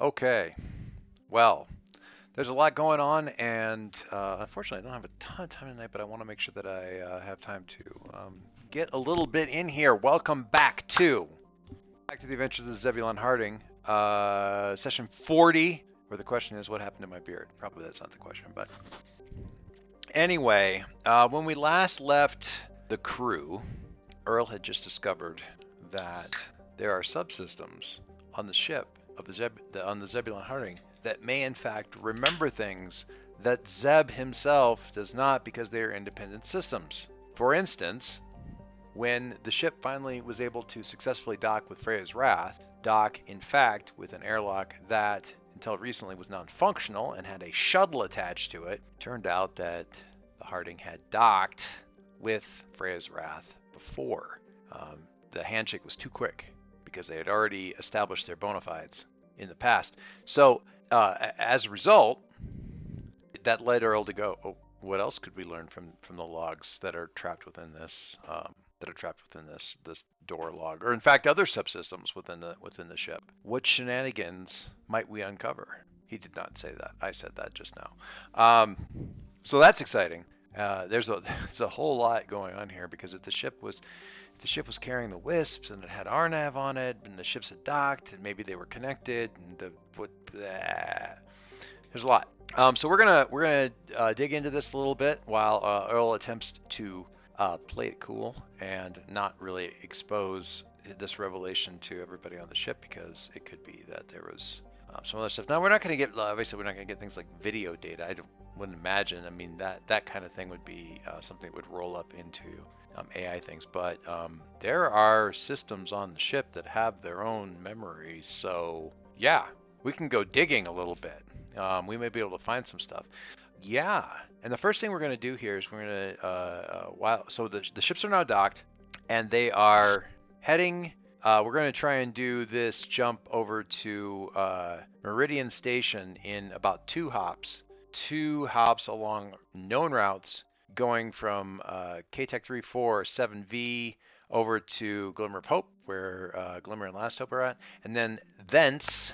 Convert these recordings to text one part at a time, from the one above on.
Okay, well, there's a lot going on, and unfortunately, I don't have a ton of time tonight, but I want to make sure that I have time to get a little bit in here. Welcome back to the Adventures of Zebulon Harding, session 40, where the question is, what happened to my beard? Probably that's not the question, but anyway, when we last left the crew, Earl had just discovered that there are subsystems on the ship of on the Zebulon Harding that may in fact remember things that Zeb himself does not because they are independent systems. For instance, when the ship finally was able to successfully dock with Freya's Wrath, dock in fact with an airlock that until recently was non-functional and had a shuttle attached to it, turned out that the Harding had docked with Freya's Wrath before. Um, the handshake was too quick because they had already established their bona fides in the past. So as a result, that led Earl to go, oh, what else could we learn from the logs that are trapped within this this door log, or in fact other subsystems within the ship? What shenanigans might we uncover? He did not say that. I said that just now. So that's exciting. There's a whole lot going on here because if the ship was carrying the wisps and it had Arnav on it, and the ships had docked, and maybe they were connected, and there's a lot. So we're gonna dig into this a little bit while Earl attempts to play it cool and not really expose this revelation to everybody on the ship because it could be that there was some other stuff. Now we're not going to get obviously we're not going to get things like video data. Wouldn't imagine. I mean that kind of thing would be something that would roll up into AI things. But there are systems on the ship that have their own memories. So yeah, we can go digging a little bit. We may be able to find some stuff. Yeah, and the first thing we're going to do here is we're going to so the ships are now docked, and they are heading. We're going to try and do this jump over to Meridian Station in about 2 hops. 2 hops along known routes, going from KTEC 347V over to Glimmer of Hope, where Glimmer and Last Hope are at, and then thence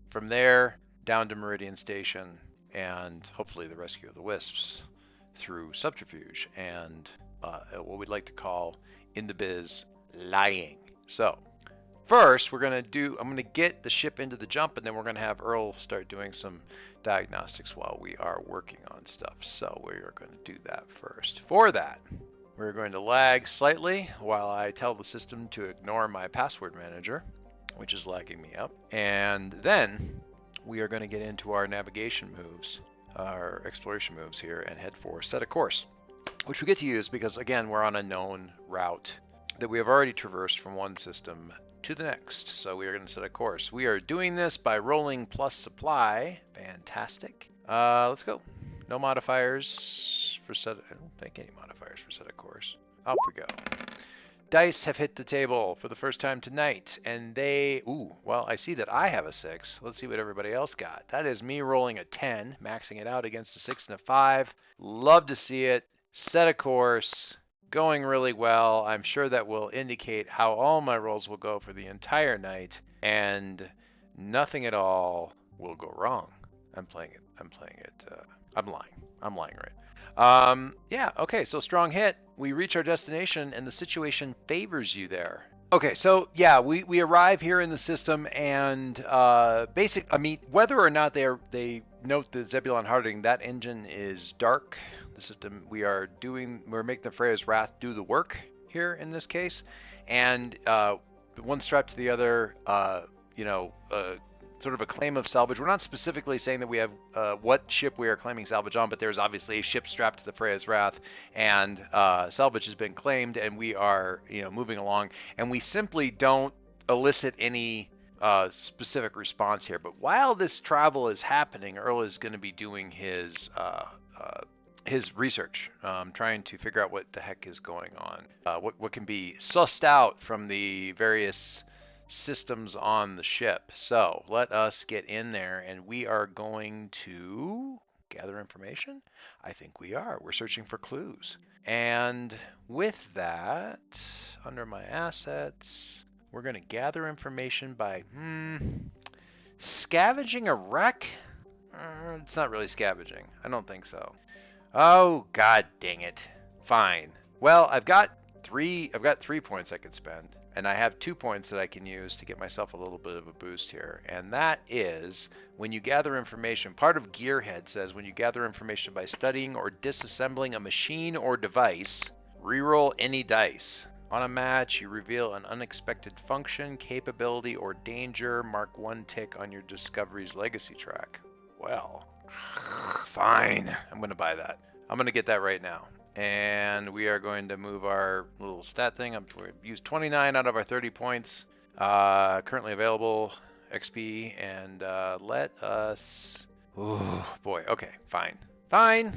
from there down to Meridian Station, and hopefully the rescue of the Wisps through subterfuge and what we'd like to call in the biz lying. So first, I'm going to get the ship into the jump, and then we're going to have Earl start doing some diagnostics while we are working on stuff. So we are going to do that first. For that, we're going to lag slightly while I tell the system to ignore my password manager, which is lagging me up. And then we are going to get into our navigation moves, our exploration moves here, and head for set a course, which we get to use because, again, we're on a known route that we have already traversed from one system to the next. So we are going to set a course. We are doing this by rolling plus supply. Fantastic. Let's go. No modifiers for set. I don't think any modifiers for set a course. Off we go. Dice have hit the table for the first time tonight, and well, I see that I have a 6. Let's see what everybody else got. That is me rolling a 10, maxing it out against a 6 and a 5. Love to see it. Set a course. Going really well. I'm sure that will indicate how all my rolls will go for the entire night, and nothing at all will go wrong. I'm playing it. I'm lying, right? Yeah, okay, so strong hit. We reach our destination, and the situation favors you there. Okay, so yeah, we arrive here in the system, and I mean, whether or not they note the Zebulon Harding, that engine is dark. The system we're making the Freya's Wrath do the work here in this case, and one strapped to the other, sort of a claim of salvage. We're not specifically saying that we have what ship we are claiming salvage on, but there's obviously a ship strapped to the Freya's Wrath, and salvage has been claimed, and we are moving along, and we simply don't elicit any specific response here. But while this travel is happening, Earl is going to be doing his research, trying to figure out what the heck is going on, what can be sussed out from the various systems on the ship. So let us get in there, and we are going to gather information. I think we are. We're searching for clues. And with that, under my assets, we're going to gather information by Scavenging a wreck? It's not really scavenging. I don't think so. Oh, god dang it. Fine. Well, I've got 3 points I could spend, and I have 2 points that I can use to get myself a little bit of a boost here. And that is when you gather information. Part of Gearhead says when you gather information by studying or disassembling a machine or device, reroll any dice. On a match, you reveal an unexpected function, capability, or danger. Mark 1 tick on your Discovery's legacy track. Well, fine. I'm going to buy that. I'm going to get that right now. And we are going to move our little stat thing. We've used 29 out of our 30 points. Currently available XP. And let us... Oh, boy. Okay, fine. Fine.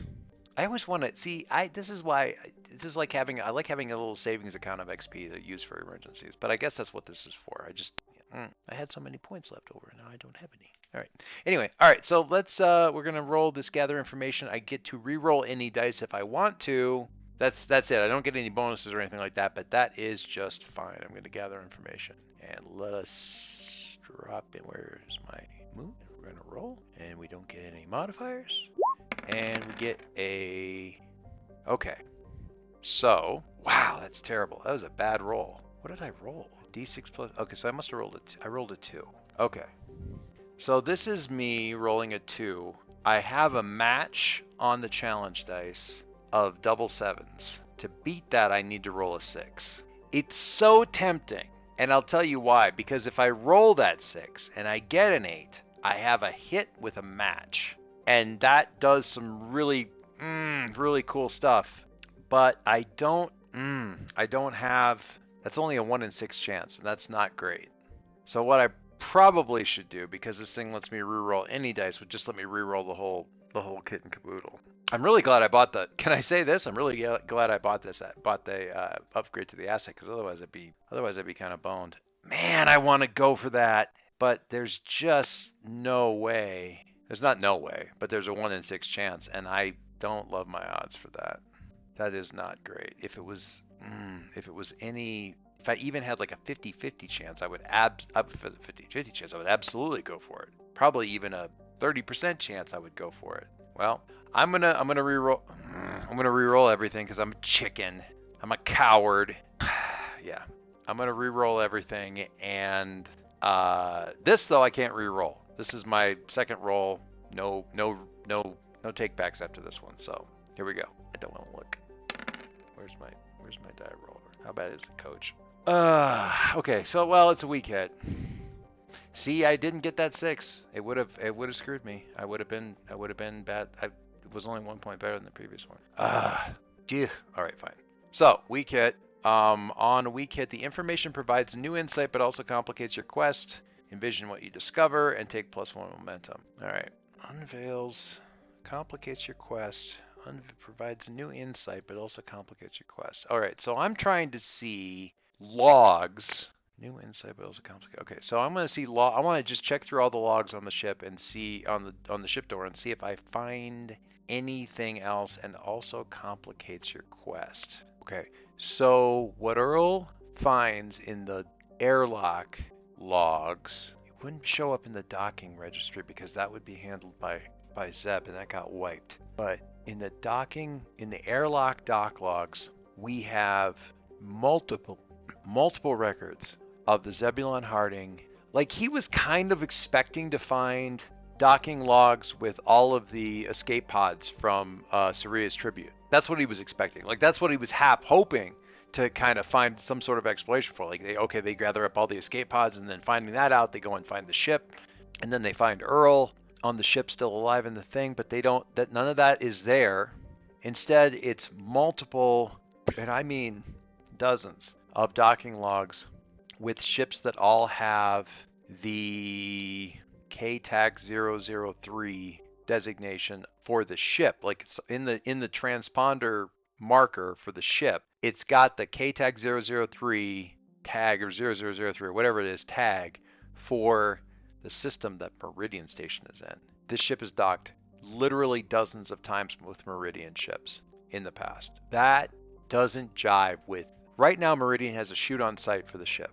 I always want to see. This is why. This is like having. I like having a little savings account of XP to use for emergencies. But I guess that's what this is for. I had so many points left over. Now I don't have any. All right. Anyway. All right. So let's. We're gonna roll this gather information. I get to re-roll any dice if I want to. That's it. I don't get any bonuses or anything like that. But that is just fine. I'm gonna gather information and let us drop in. Where's my move? We're gonna roll, and we don't get any modifiers. And we get a... Okay. So, wow, that's terrible. That was a bad roll. What did I roll? D6 plus... Okay, so I must have rolled I rolled a 2. Okay. So this is me rolling a 2. I have a match on the challenge dice of double 7s. To beat that, I need to roll a 6. It's so tempting. And I'll tell you why. Because if I roll that 6 and I get an 8, I have a hit with a match. And that does some really, really cool stuff. But I don't have, that's only a 1 in 6 chance, and that's not great. So what I probably should do, because this thing lets me reroll any dice, would just let me reroll the whole kit and caboodle. I'm really glad I bought the, can I say this? I'm really glad I bought the upgrade to the asset, because otherwise I'd be kind of boned. Man, I want to go for that, but there's just no way. There's not no way, but there's a 1 in 6 chance, and I don't love my odds for that. That is not great. If it was any, if I even had like a 50-50 chance, I would 50-50 chance, I would absolutely go for it. Probably even a 30% chance I would go for it. Well, I'm gonna reroll. I'm gonna reroll everything because I'm a chicken. I'm a coward. Yeah, I'm gonna reroll everything, and this though I can't reroll. This is my second roll. No take backs after this one. So here we go. I don't want to look. Where's my die roller? How bad is it, Coach? Okay. So well, it's a weak hit. See, I didn't get that 6. It would have screwed me. I would have been bad. It was only 1 point better than the previous one. All right, fine. So weak hit. On a weak hit, the information provides new insight, but also complicates your quest. Envision what you discover and take +1 momentum. All right. Unveils, complicates your quest. Provides new insight, but also complicates your quest. All right. So I'm trying to see logs. New insight, but also complicated. Okay. So I'm going to see log. I want to just check through all the logs on the ship and see on the ship door and see if I find anything else, and also complicates your quest. Okay. So what Earl finds in the airlock logs, it wouldn't show up in the docking registry because that would be handled by Zeb, and that got wiped. But in the airlock dock logs, we have multiple records of the Zebulon Harding. Like, he was kind of expecting to find docking logs with all of the escape pods from Saria's tribute. That's what he was expecting. Like, that's what he was hoping to kind of find some sort of explanation for. Like, they gather up all the escape pods, and then finding that out, they go and find the ship, and then they find Earl on the ship still alive in the thing, but none of that is there. Instead, it's multiple, and I mean dozens of docking logs with ships that all have the K-Tag 003 designation for the ship. Like, it's in the transponder marker for the ship, it's got the K-Tag 003 tag, or 0003, or whatever it is, tag for the system that Meridian Station is in. This ship is docked literally dozens of times with Meridian ships in the past. That doesn't jive with... Right now, Meridian has a shoot on sight for the ship.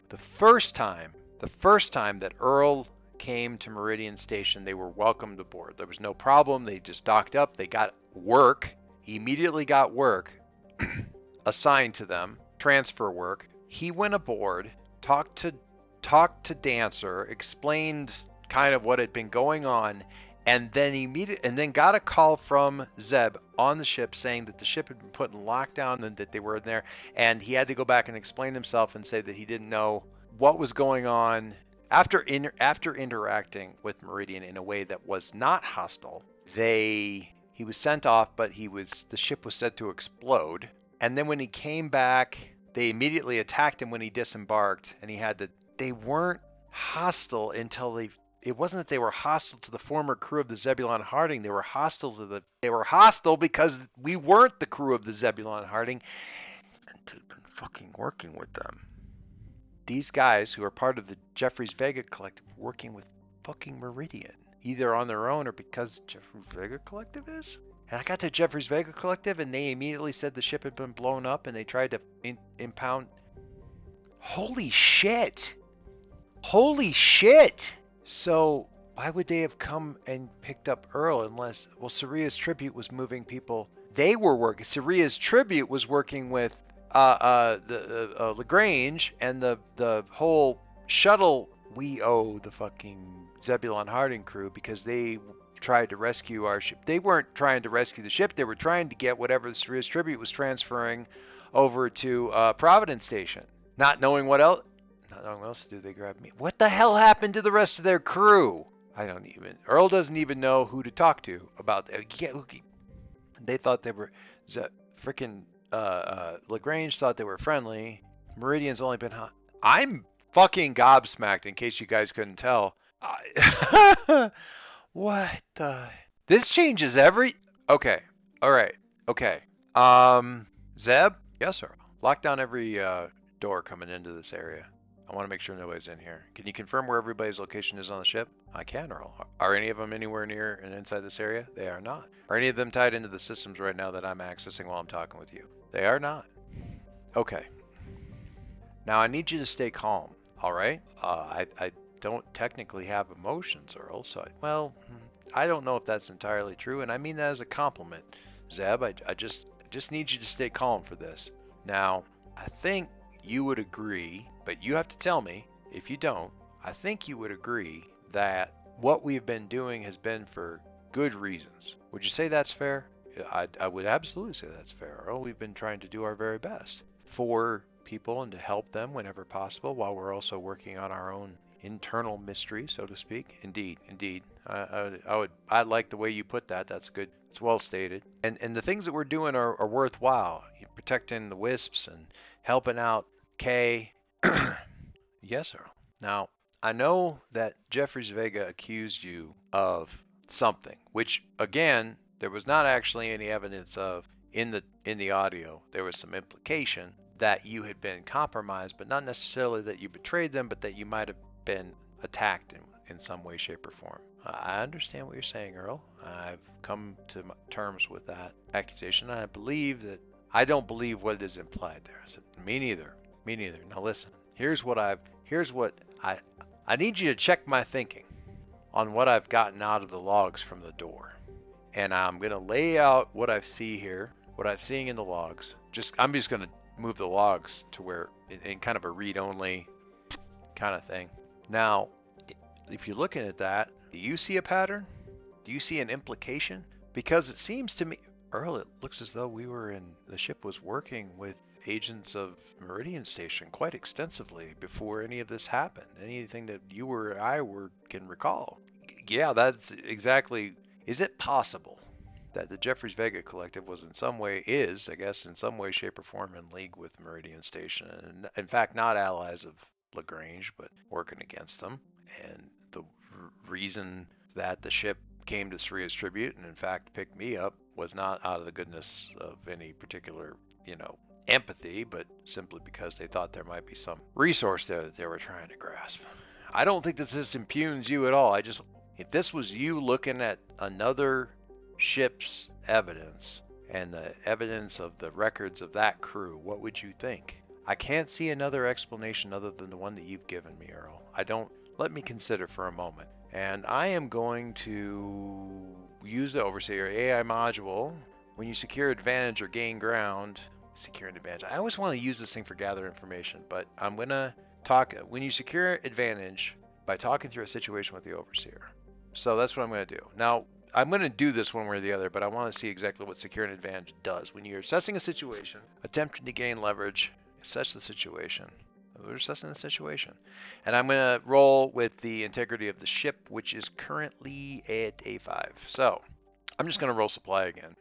The first time that Earl came to Meridian Station, they were welcomed aboard. There was no problem. They just docked up. They got work, immediately got work assigned to them, transfer work. He went aboard, talked to Dancer, explained kind of what had been going on, and then got a call from Zeb on the ship saying that the ship had been put in lockdown and that they were in there, and he had to go back and explain himself and say that he didn't know what was going on after interacting with Meridian in a way that was not hostile. He was sent off, but the ship was said to explode. And then when he came back, they immediately attacked him when he disembarked, and they weren't hostile until it wasn't that they were hostile to the former crew of the Zebulon Harding. They were hostile because we weren't the crew of the Zebulon Harding, and they'd been fucking working with them. These guys who are part of the Jeffries Vega Collective working with fucking Meridian, either on their own or because Jeffries Vega Collective is. And I got to Jeffries Vega Collective and they immediately said the ship had been blown up and they tried to impound. Holy shit! Holy shit! So why would they have come and picked up Earl unless, well, Saria's Tribute was moving people. They were working. Saria's Tribute was working with Lagrange and the whole shuttle. We owe the fucking Zebulon Harding crew because they tried to rescue our ship. They weren't trying to rescue the ship. They were trying to get whatever the Saria's Tribute was transferring over to Providence Station. Not knowing what else to do, they grabbed me. What the hell happened to the rest of their crew? Earl doesn't even know who to talk to about that. They thought they were, freaking Lagrange thought they were friendly. Meridian's only been hot. I'm fucking gobsmacked in case you guys couldn't tell. What the? This changes okay. Alright. Okay. Zeb? Yes, sir. Lock down every door coming into this area. I want to make sure nobody's in here. Can you confirm where everybody's location is on the ship? I can, Earl. Are any of them anywhere near and inside this area? They are not. Are any of them tied into the systems right now that I'm accessing while I'm talking with you? They are not. Okay. Now I need you to stay calm, alright? I don't technically have emotions, Earl, so I don't know if that's entirely true, and I mean that as a compliment. Zeb, I just need you to stay calm for this. Now, I think you would agree, but you have to tell me if you don't. I think you would agree that what we've been doing has been for good reasons. Would you say that's fair? I would absolutely say that's fair, Earl. We've been trying to do our very best for people and to help them whenever possible, while we're also working on our own internal mystery, so to speak. Indeed. I like the way you put that. That's good. It's well stated. And the things that we're doing are worthwhile. Protecting the wisps and helping out Kay. Yes, Earl. Now, I know that Jeffries Vega accused you of something, which again, there was not actually any evidence of in the audio. There was some implication that you had been compromised, but not necessarily that you betrayed them, but that you might have been attacked in some way, shape, or form. I understand what you're saying, Earl. I've come to terms with that accusation. I don't believe what is implied there. I said, me neither. Now listen, I need you to check my thinking on what I've gotten out of the logs from the door. And I'm going to lay out what I see here, what I'm seeing in the logs. I'm just going to move the logs to where in kind of a read-only kind of thing. Now, if you're looking at that, do you see a pattern? Do you see an implication? Because it seems to me, Earl, it looks as though the ship was working with agents of Meridian Station quite extensively before any of this happened. Anything that you or I can recall. Yeah, that's exactly. Is it possible that the Jeffries Vega Collective was in some way, in some way, shape, or form in league with Meridian Station, and in fact not allies of Lagrange, but working against them? And the reason that the ship came to Saria's Tribute and in fact picked me up was not out of the goodness of any particular, empathy, but simply because they thought there might be some resource there that they were trying to grasp. I don't think that this impugns you at all. If this was you looking at another ship's evidence and the evidence of the records of that crew, what would you think? I can't see another explanation other than the one that you've given me, Earl. I don't let me consider for a moment. And I am going to use the Overseer AI module. When you secure advantage or gain ground, secure an advantage. I always want to use this thing for gather information, but I'm going to talk, when you secure advantage by talking through a situation with the Overseer. So that's what I'm going to do. Now, I'm going to do this one way or the other, but I want to see exactly what secure an advantage does. When you're assessing a situation, attempting to gain leverage, assess the situation. We're assessing the situation. And I'm going to roll with the integrity of the ship, which is currently at A5. So I'm just going to roll supply again,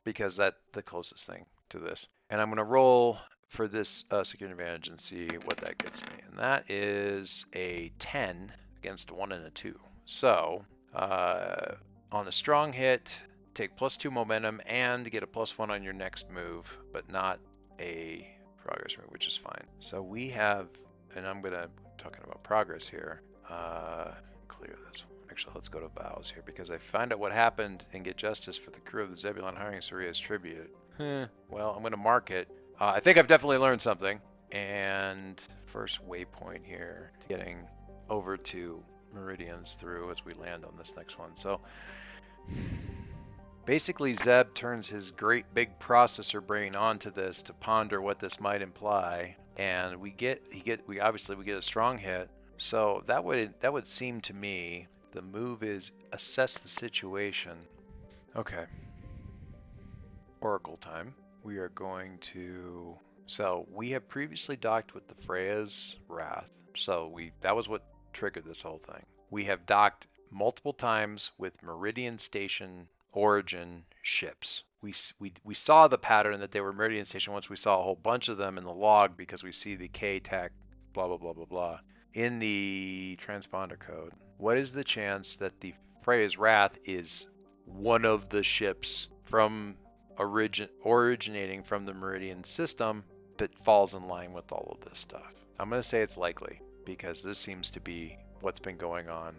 because that's the closest thing to this. And I'm going to roll for this security advantage and see what that gets me. And that is a 10 against a 1 and a 2. So on a strong hit, take +2 momentum and get a +1 on your next move, but not a progress move, which is fine. So we have, and I'm gonna talking about progress here. Clear this one. Actually, let's go to vows here because I find out what happened and get justice for the crew of the Zebulon hiring Suria's tribute. Well, I'm gonna mark it. I think I've definitely learned something. And first waypoint here, getting over to meridians through as we land on this next one. So basically, Zeb turns his great big processor brain onto this to ponder what this might imply, and we obviously get a strong hit. So that would seem to me the move is assess the situation. Okay. Oracle time. We are going to. So we have previously docked with the Freya's Wrath. So that was what triggered this whole thing. We have docked multiple times with Meridian Station origin ships. We saw the pattern that they were Meridian Station once we saw a whole bunch of them in the log because we see the K-Tech blah blah blah blah blah in the transponder code. What is the chance that the Freya's Wrath is one of the ships from originating from the Meridian system that falls in line with all of this stuff? I'm going to say it's likely because this seems to be what's been going on,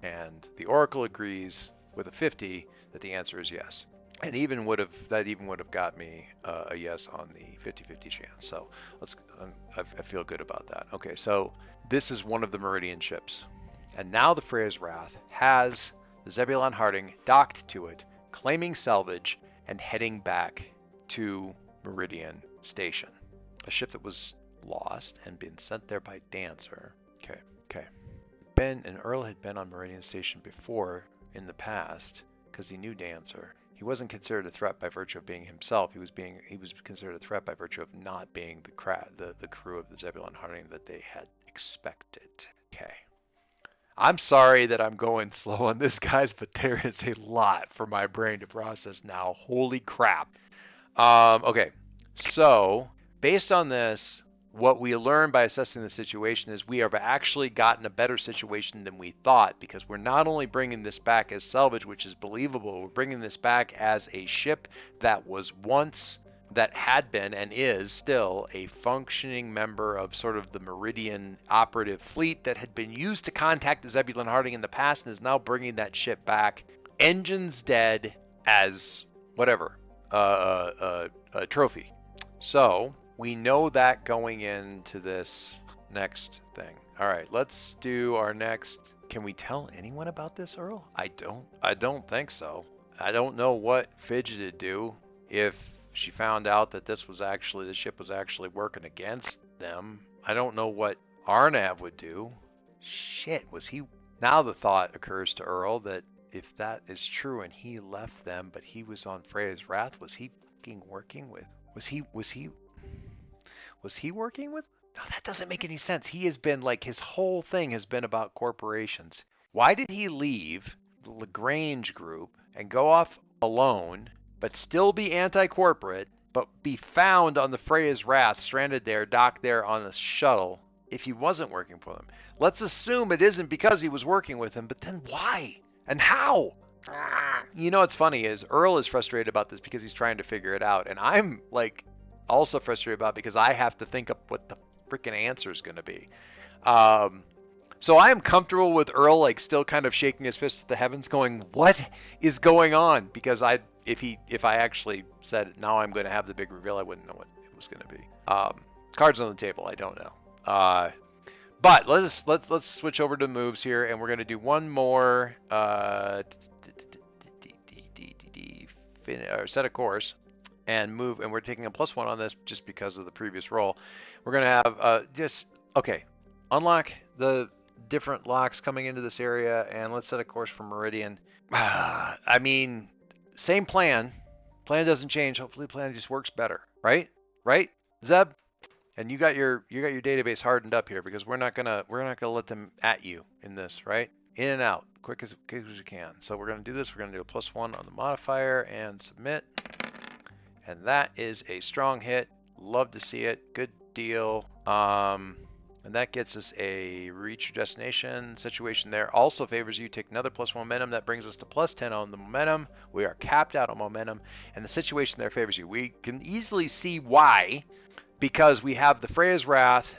and the Oracle agrees with a 50 that the answer is yes. And even would have got me a yes on the 50-50 chance. So I feel good about that. Okay, so this is one of the Meridian ships, and now the Freya's Wrath has the Zebulon Harding docked to it, claiming salvage and heading back to Meridian Station, a ship that was lost and been sent there by Dancer. Okay. Ben and Earl had been on Meridian Station before in the past because he knew Dancer. He wasn't considered a threat by virtue of being himself. He was considered a threat by virtue of not being the crew of the Zebulon Harding that they had expected. Okay. I'm sorry that I'm going slow on this, guys, but there is a lot for my brain to process now. Holy crap. Okay. So, based on this, what we learned by assessing the situation is we have actually gotten a better situation than we thought, because we're not only bringing this back as salvage, which is believable, we're bringing this back as a ship that had been and is still a functioning member of sort of the Meridian operative fleet that had been used to contact the Zebulon Harding in the past and is now bringing that ship back. Engines dead as whatever, a trophy. So we know that going into this next thing. All right, let's do our next. Can we tell anyone about this, Earl? I don't think so. I don't know what Fidget would do if she found out that the ship was actually working against them. I don't know what Arnav would do. Shit, now the thought occurs to Earl that if that is true and he left them, but he was on Freya's Wrath, was he fucking working with? Was he working with? No, that doesn't make any sense. He has been his whole thing has been about corporations. Why did he leave the Lagrange group and go off alone, but still be anti-corporate, but be found on the Freya's Wrath, stranded there, docked there on the shuttle, if he wasn't working for them? Let's assume it isn't because he was working with them, but then why? And how? You know what's funny is Earl is frustrated about this because he's trying to figure it out, and I'm also frustrated about it because I have to think up what the freaking answer is going to be. So I am comfortable with Earl still kind of shaking his fist at the heavens, going, "What is going on?" Because if I actually said now I'm going to have the big reveal, I wouldn't know what it was going to be. Cards on the table, I don't know. But let's switch over to moves here, and we're gonna do one more set of course, and move. And we're taking a +1 on this just because of the previous roll. We're gonna have just okay. Unlock the different locks coming into this area, and let's set a course for Meridian. I mean, same plan. Plan doesn't change. Hopefully, plan just works better. Right? Right? Zeb? And you got your database hardened up here because we're not gonna let them at you in this, right? In and out, quick as you can. So we're gonna do this. We're gonna do a +1 on the modifier and submit. And that is a strong hit. Love to see it. Good deal. And that gets us a reach your destination situation there. Also favors you take another +1 momentum. That brings us to +10 on the momentum. We are capped out on momentum, and the situation there favors you. We can easily see why, because we have the Freya's Wrath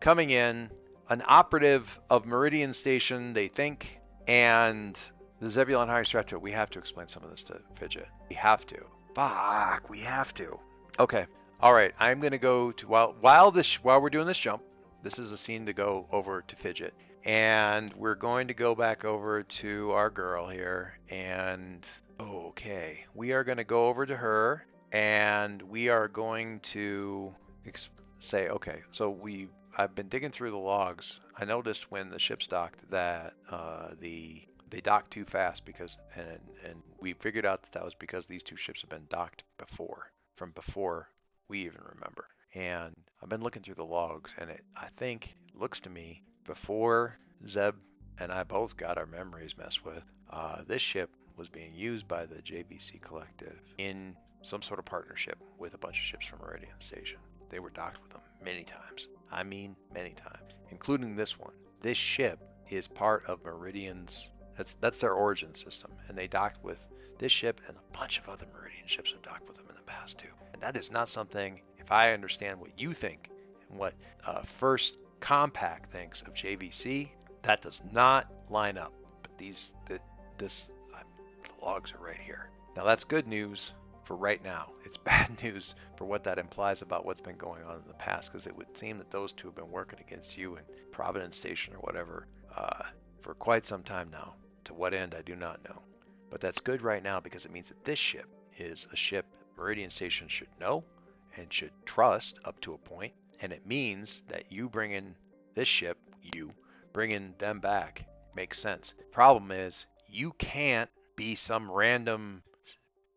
coming in, an operative of Meridian Station, they think, and the Zebulon High Strata. We have to explain some of this to Fidget. We have to. Fuck, we have to. Okay. All right. I'm gonna go to while we're doing this jump. This is a scene to go over to Fidget, and we're going to go back over to our girl here. And okay, we are gonna go over to her, and we are going to say, okay. So I've been digging through the logs. I noticed when the ship's docked that they docked too fast and we figured out that was because these two ships have been docked from before we even remember. And I've been looking through the logs, and I think it looks to me before Zeb and I both got our memories messed with, this ship was being used by the JVC Collective in some sort of partnership with a bunch of ships from Meridian Station. They were docked with them many times. I mean, many times, including this one. This ship is part of Meridian's. That's their origin system, and they docked with this ship, and a bunch of other Meridian ships have docked with them in the past too. And that is not something. If I understand what you think and what First Compact thinks of JVC, that does not line up. But the logs are right here. Now that's good news for right now. It's bad news for what that implies about what's been going on in the past, because it would seem that those two have been working against you in Providence Station or whatever for quite some time now. To what end, I do not know. But that's good right now because it means that this ship is a ship Meridian Station should know and should trust up to a point. And it means that you bringing this ship, bringing them back, makes sense. Problem is, you can't be some random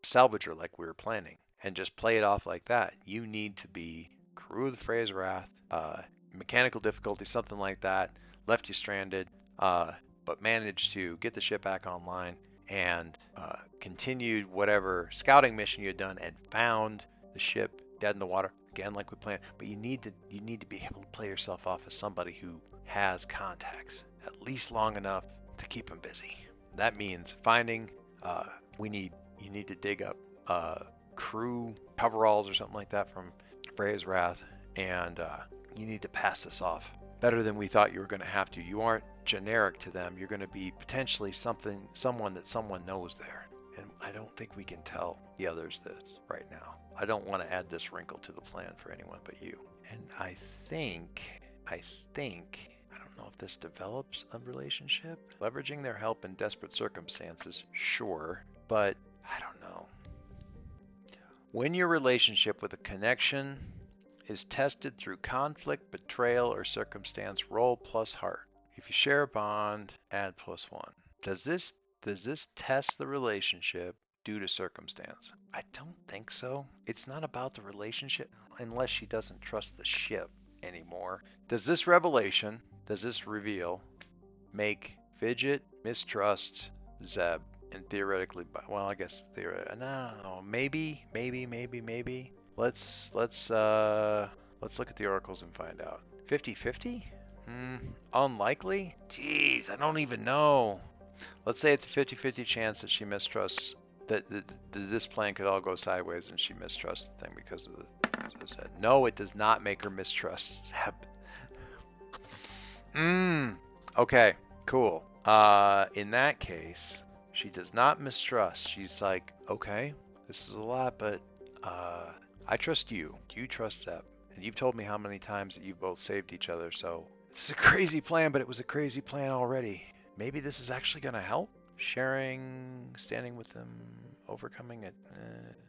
salvager like we were planning and just play it off like that. You need to be crew of the Freya's Wrath, mechanical difficulty, something like that, left you stranded, but managed to get the ship back online and continued whatever scouting mission you had done and found the ship dead in the water again like we planned. But you need to be able to play yourself off as somebody who has contacts at least long enough to keep them busy. That means finding you need to dig up crew coveralls or something like that from Freya's Wrath, and you need to pass this off better than we thought you were going to have to. You aren't generic to them. You're going to be potentially someone that someone knows there. And I don't think we can tell the others this right now. I don't want to add this wrinkle to the plan for anyone but you. And I think, I don't know if this develops a relationship. Leveraging their help in desperate circumstances, sure, but I don't know. When your relationship with a connection is tested through conflict, betrayal, or circumstance, roll +heart. If you share a bond, add +1. Does this test the relationship due to circumstance? I don't think so. It's not about the relationship unless she doesn't trust the ship anymore. Does this reveal make Fidget mistrust Zeb? And theoretically, well, I guess no, maybe. Let's look at the oracles and find out. 50-50? Unlikely? Jeez, I don't even know. Let's say it's a 50-50 chance that she mistrusts that this plan could all go sideways and she mistrusts the thing because of the said. No, it does not make her mistrust Zeb. Okay, cool. In that case, she does not mistrust. She's like, okay, this is a lot, but I trust you. Do you trust Zeb? And you've told me how many times that you've both saved each other, so This is a crazy plan, but it was a crazy plan already. Maybe this is actually going to help. Sharing, standing with them, overcoming it,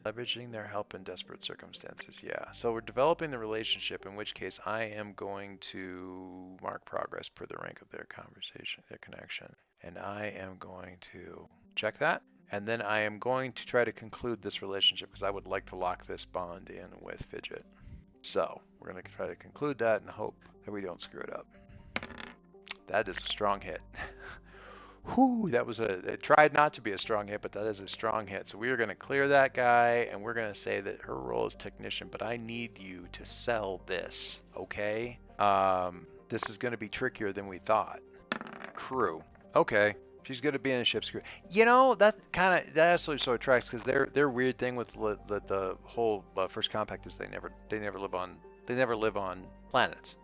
leveraging their help in desperate circumstances. Yeah, so we're developing the relationship, in which case I am going to mark progress per the rank of their conversation, their connection. And I am going to check that. And then I am going to try to conclude this relationship because I would like to lock this bond in with Fidget. So we're going to try to conclude that and hope that we don't screw it up. That is a strong hit. Whew, that was it tried not to be a strong hit, but that is a strong hit. So we are going to clear that guy, and we're going to say that her role is technician, but I need you to sell this, okay? This is going to be trickier than we thought. Crew. Okay. She's going to be in a ship's crew. You know, that actually sort of tracks because their weird thing with the whole First Compact is they never live on planets.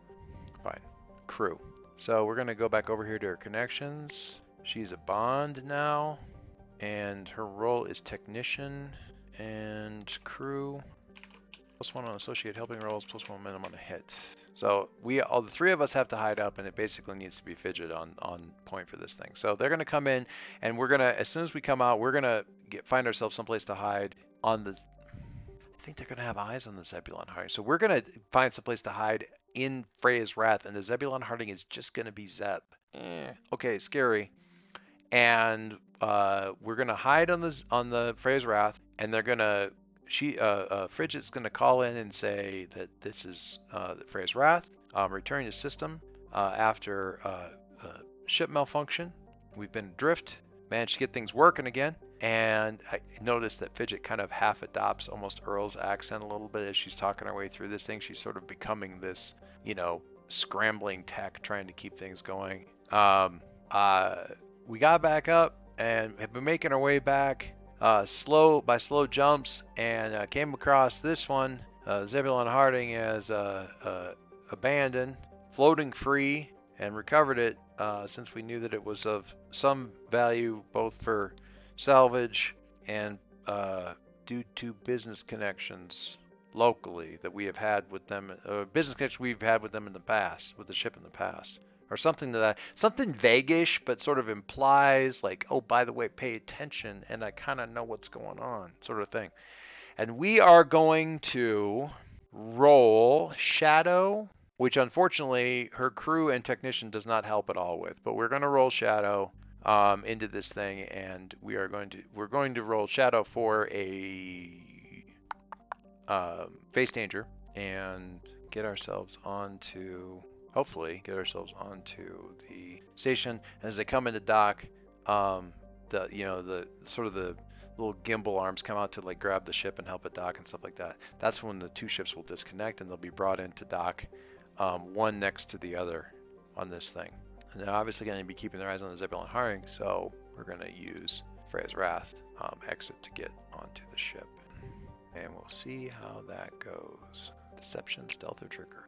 Fine. Crew. So we're going to go back over here to her connections. She's a bond now, and her role is technician and crew. +1 on associate helping rolls, +1 momentum on a hit. So all the three of us have to hide up, and it basically needs to be Fidget on point for this thing. So they're going to come in, and we're going to, as soon as we come out, we're going to find ourselves someplace to hide on the, I think they're going to have eyes on the Zebulon Harding. So we're going to find someplace to hide in Freya's Wrath, and the Zebulon Harding is just going to be Zeb. Okay, scary. And we're gonna hide on the Freya's Wrath, and they're gonna Frigid's gonna call in and say that this is Freya's Wrath, returning to system after ship malfunction. We've been adrift, managed to get things working again, and I noticed that Fidget kind of half adopts almost Earl's accent a little bit as she's talking her way through this thing. She's sort of becoming this, scrambling tech trying to keep things going. We got back up and have been making our way back slow jumps, and came across this one. Zebulon Harding as abandoned, floating free, and recovered it since we knew that it was of some value both for salvage and due to business connections locally that we have had with them, business connections we've had with them in the past, with the ship in the past. Or something something vaguish, but sort of implies like, oh, by the way, pay attention, and I kind of know what's going on, sort of thing. And we are going to roll Shadow, which unfortunately her crew and technician does not help at all with. But we're going to roll Shadow into this thing, and we're going to roll Shadow for a face danger and hopefully get ourselves onto the station. As they come into dock, the sort of the little gimbal arms come out to like grab the ship and help it dock and stuff like that. That's when the two ships will disconnect and they'll be brought into dock, one next to the other on this thing. And they're obviously going to be keeping their eyes on the Zebulon Harding, so we're going to use Freya's Wrath exit to get onto the ship. And we'll see how that goes. Deception, stealth, or trickery.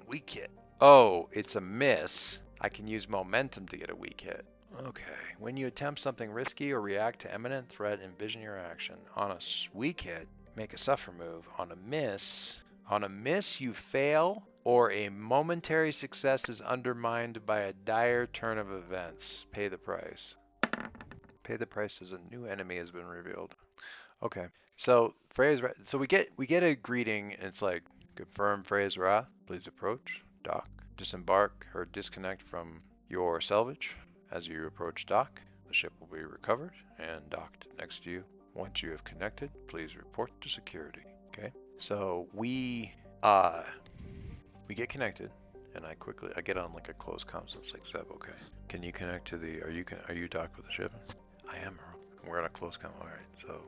Weak hit. Oh, it's a miss. I can use momentum to get a weak hit. Okay. When you attempt something risky or react to imminent threat, envision your action. On a weak hit, make a suffer move. On a miss, you fail, or a momentary success is undermined by a dire turn of events. Pay the price. Pay the price as a new enemy has been revealed. Okay. So we get a greeting, and it's like, confirm Freya's Wrath. Please approach. Dock. Disembark or disconnect from your salvage. As you approach dock, the ship will be recovered and docked next to you. Once you have connected, please report to security. Okay. So we get connected, and I get on like a closed comms. It's like, Zeb, okay. Can you connect to the? Are you docked with the ship? I am. We're on a closed comm. All right. So.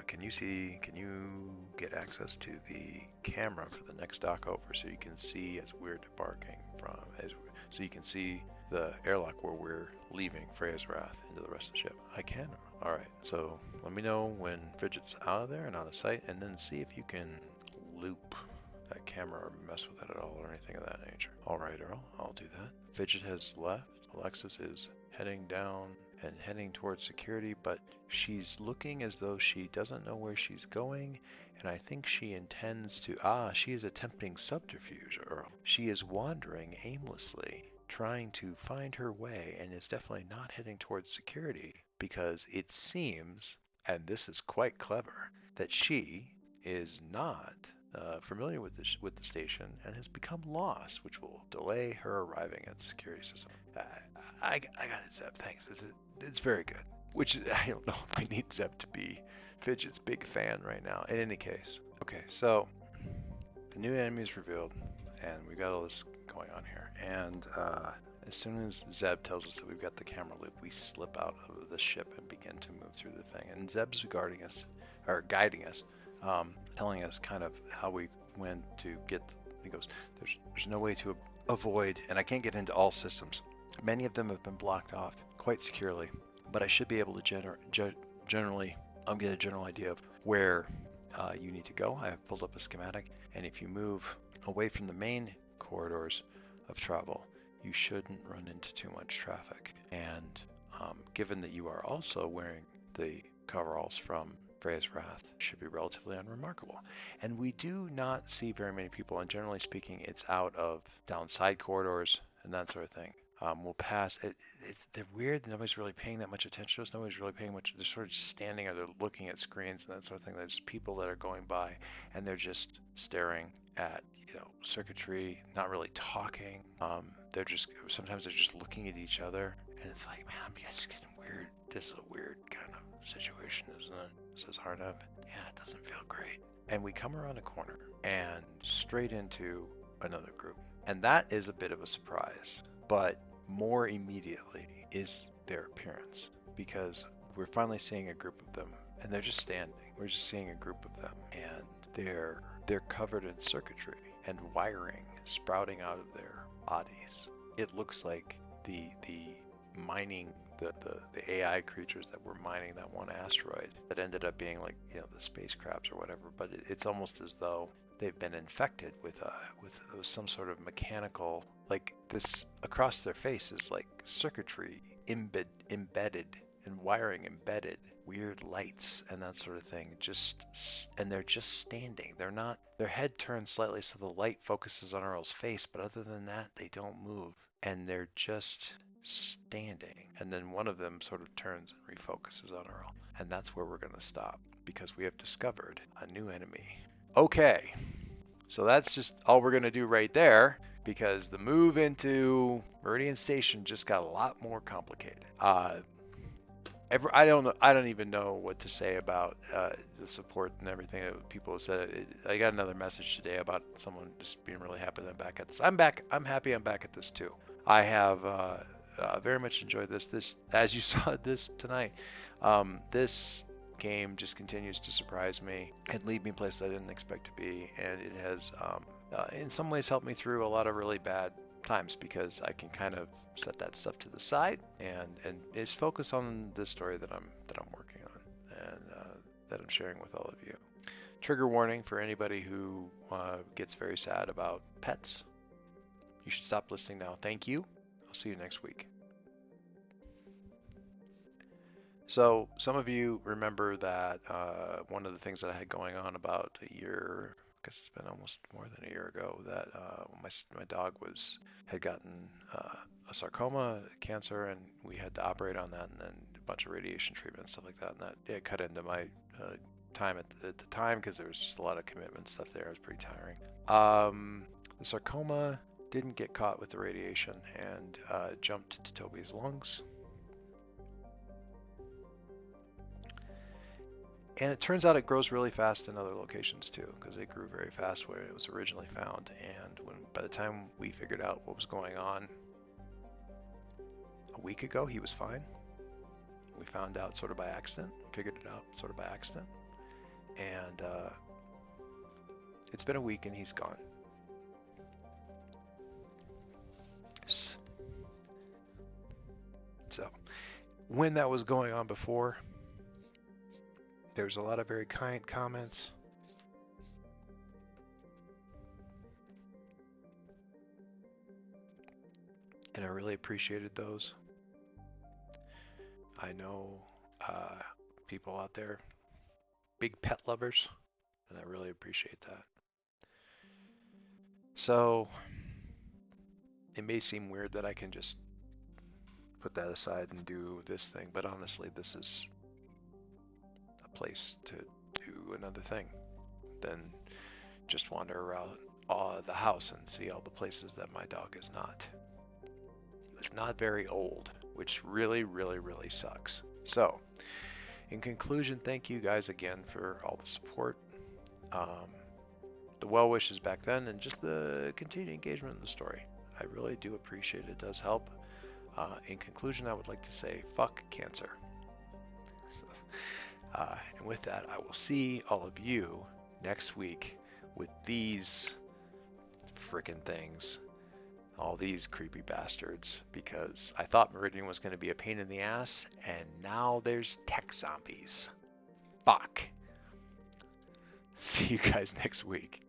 Can you get access to the camera for the next dock over so you can see as we're debarking so you can see the airlock where we're leaving Freya's Wrath into the rest of the ship? I can. All right. So let me know when Fidget's out of there and out of sight, and then see if you can loop that camera or mess with it at all or anything of that nature. All right, Earl. I'll do that. Fidget has left. Alexis is heading down and heading towards security, but she's looking as though she doesn't know where she's going, and I think she intends to, she is attempting subterfuge, Earl. She is wandering aimlessly, trying to find her way, and is definitely not heading towards security, because it seems, and this is quite clever, that she is not familiar with the station and has become lost, which will delay her arriving at the security system. I got it, Zeb. Thanks. It's very good. Which I don't know if I need Zeb to be Fidget's big fan right now. In any case, okay. So a new enemy is revealed, and we've got all this going on here. And as soon as Zeb tells us that we've got the camera loop, we slip out of the ship and begin to move through the thing. And Zeb's guiding us, telling us kind of how we went to get. He goes, "There's no way to avoid," and I can't get into all systems. Many of them have been blocked off quite securely, but I should be able to generally get a general idea of where you need to go. I have pulled up a schematic, and if you move away from the main corridors of travel, you shouldn't run into too much traffic. And given that you are also wearing the coveralls from Freya's Wrath, should be relatively unremarkable. And we do not see very many people, and generally speaking, it's out of down side corridors and that sort of thing. We'll pass. They're weird. Nobody's really paying that much attention to us. Nobody's really paying much. They're sort of just standing or they're looking at screens and that sort of thing. There's people that are going by and they're just staring at, circuitry, not really talking. Sometimes they're just looking at each other, and it's like, man, I'm just getting weird. This is a weird kind of situation, isn't it? Says Harnab. Yeah, it doesn't feel great. And we come around a corner and straight into another group, and that is a bit of a surprise. But more immediately is their appearance, because we're finally seeing a group of them, and they're just standing. We're just seeing a group of them, and they're covered in circuitry and wiring sprouting out of their bodies. It looks like the mining the AI creatures that were mining that one asteroid that ended up being like the space crabs or whatever. But it's almost as though they've been infected with some sort of mechanical, like this across their faces, like circuitry embedded and wiring embedded, weird lights and that sort of thing. And they're just standing. They're not. Their head turns slightly so the light focuses on Earl's face, but other than that, they don't move, and they're just standing. And then one of them sort of turns and refocuses on Earl, and that's where we're going to stop because we have discovered a new enemy. Okay, so that's just all we're going to do right there, because the move into Meridian Station just got a lot more complicated. I don't even know what to say about the support and everything that people have said. I got another message today about someone just being really happy that I'm back at this. I'm back. I'm happy I'm back at this too. I have very much enjoyed this. This, as you saw this tonight, this game just continues to surprise me and lead me places I didn't expect to be, and it has in some ways helped me through a lot of really bad times, because I can kind of set that stuff to the side and just focus on this story that I'm working on, and that I'm sharing with all of you. Trigger warning for anybody who gets very sad about pets. You should stop listening now. Thank you. I'll see you next week. So some of you remember that one of the things that I had going on about a year, I guess it's been almost more than a year ago, that my dog had gotten a sarcoma cancer, and we had to operate on that, and then a bunch of radiation treatment and stuff like that, and that it cut into my time at the time, because there was just a lot of commitment stuff there. It was pretty tiring. The sarcoma didn't get caught with the radiation and jumped to Toby's lungs. And it turns out it grows really fast in other locations too, because it grew very fast where it was originally found. And by the time we figured out what was going on a week ago, he was fine. We found out sort of by accident, figured it out sort of by accident. And it's been a week and he's gone. So when that was going on before, there's a lot of very kind comments. And I really appreciated those. I know people out there, big pet lovers, and I really appreciate that. So it may seem weird that I can just put that aside and do this thing, but honestly, this is a place to do another thing than just wander around the house and see all the places that my dog is not. He's not very old, which really, really, really sucks. So, in conclusion, thank you guys again for all the support, um, the well wishes back then, and just the continued engagement in the story. I really do appreciate it. It does help. In conclusion, I would like to say, fuck cancer. So, and with that, I will see all of you next week with these frickin' things. All these creepy bastards, because I thought Meridian was going to be a pain in the ass, and now there's tech zombies. Fuck. See you guys next week.